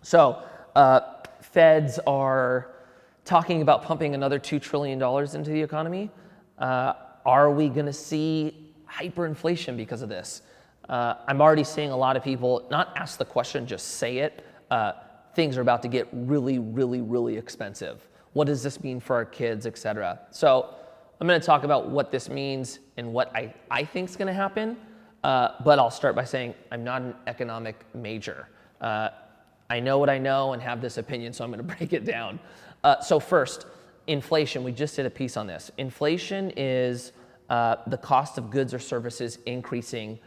So feds are talking about pumping another $2 trillion into the economy. Are we going to see hyperinflation because of this? I'm already seeing a lot of people not ask the question, just say it. Things are about to get really, really, really expensive. What does this mean for our kids, et cetera? So I'm going to talk about what this means and what I think is going to happen. But I'll start by saying I'm not an economic major. I know what I know and have this opinion, so I'm going to break it down. So first, inflation. We just did a piece on this. Inflation is the cost of goods or services increasing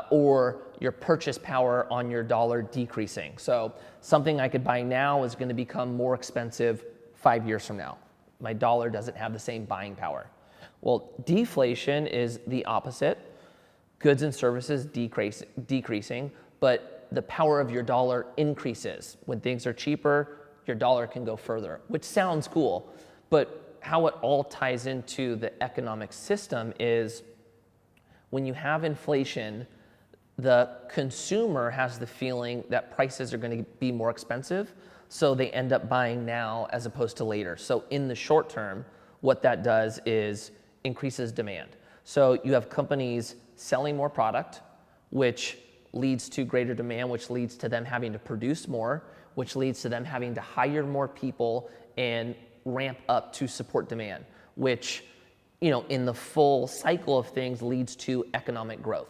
or your purchase power on your dollar decreasing. So something I could buy now is going to become more expensive 5 years from now. My dollar doesn't have the same buying power. Well, deflation is the opposite. Goods and services decreasing, but the power of your dollar increases. When things are cheaper, your dollar can go further, which sounds cool. But how it all ties into the economic system is when you have inflation, the consumer has the feeling that prices are going to be more expensive, so they end up buying now as opposed to later. So in the short term, what that does is increases demand. So you have companies selling more product, which leads to greater demand, which leads to them having to produce more, which leads to them having to hire more people and ramp up to support demand, which, in the full cycle of things leads to economic growth.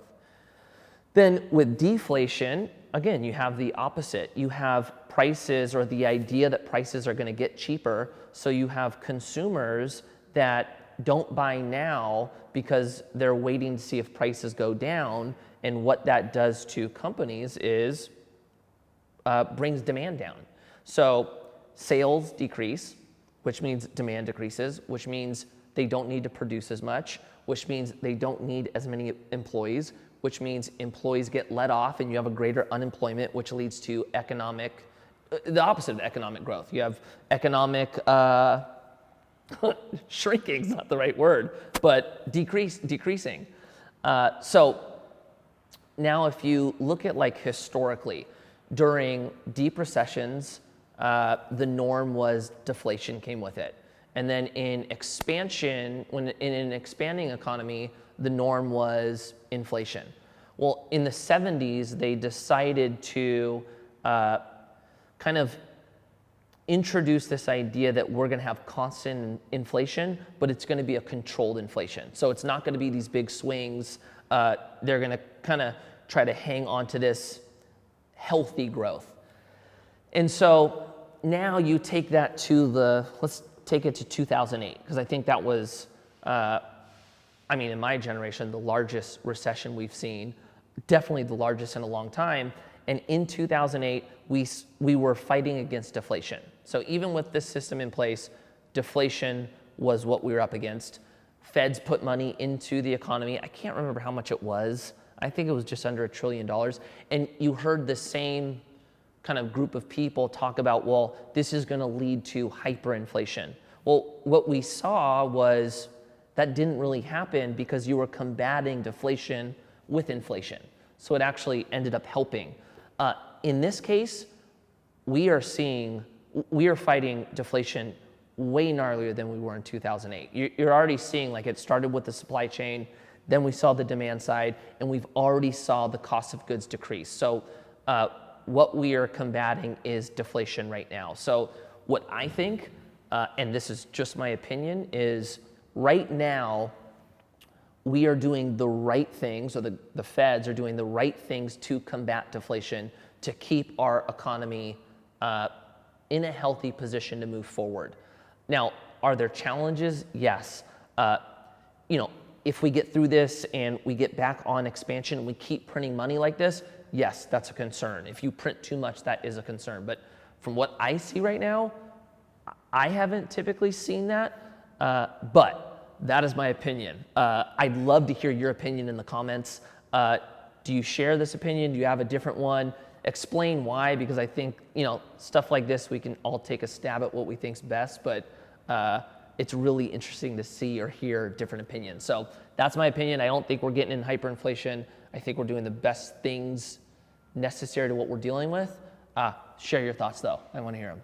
Then with deflation, again, you have the opposite. You have prices, or the idea that prices are going to get cheaper. So you have consumers that don't buy now because they're waiting to see if prices go down. And what that does to companies is brings demand down. So sales decrease, which means demand decreases, which means they don't need to produce as much, which means they don't need as many employees, which means employees get let off and you have a greater unemployment, which leads to the opposite of economic growth. You have economic shrinking is not the right word, but decreasing. So now if you look at historically, during deep recessions, the norm was deflation came with it. And then in expansion, when in an expanding economy, the norm was inflation. Well, in the 70s, they decided to kind of introduce this idea that we're going to have constant inflation, but it's going to be a controlled inflation. So it's not going to be these big swings. They're going to kind of try to hang on to this healthy growth. And so now you take that to let's take it to 2008, because I think that was, in my generation, the largest recession we've seen, definitely the largest in a long time. And in 2008, we were fighting against deflation. So even with this system in place, deflation was what we were up against. Feds put money into the economy. I can't remember how much it was. I think it was just under $1 trillion. And you heard the same kind of group of people talk about, well, this is going to lead to hyperinflation. Well, what we saw was that didn't really happen because you were combating deflation with inflation. So it actually ended up helping. In this case, we are fighting deflation way gnarlier than we were in 2008. You're already seeing, it started with the supply chain, then we saw the demand side, and we've already saw the cost of goods decrease. So what we are combating is deflation right now. So what I think, and this is just my opinion, is right now we are doing the right things, or the feds are doing the right things to combat deflation, to keep our economy in a healthy position to move forward. Now, are there challenges? Yes. If we get through this and we get back on expansion and we keep printing money like this, yes, that's a concern. If you print too much, that is a concern. But from what I see right now, I haven't typically seen that, but that is my opinion. I'd love to hear your opinion in the comments. Do you share this opinion? Do you have a different one? Explain why, because I think, stuff like this, we can all take a stab at what we think's best, but it's really interesting to see or hear different opinions. So that's my opinion. I don't think we're getting in hyperinflation. I think we're doing the best things necessary to what we're dealing with. Share your thoughts though. I want to hear them.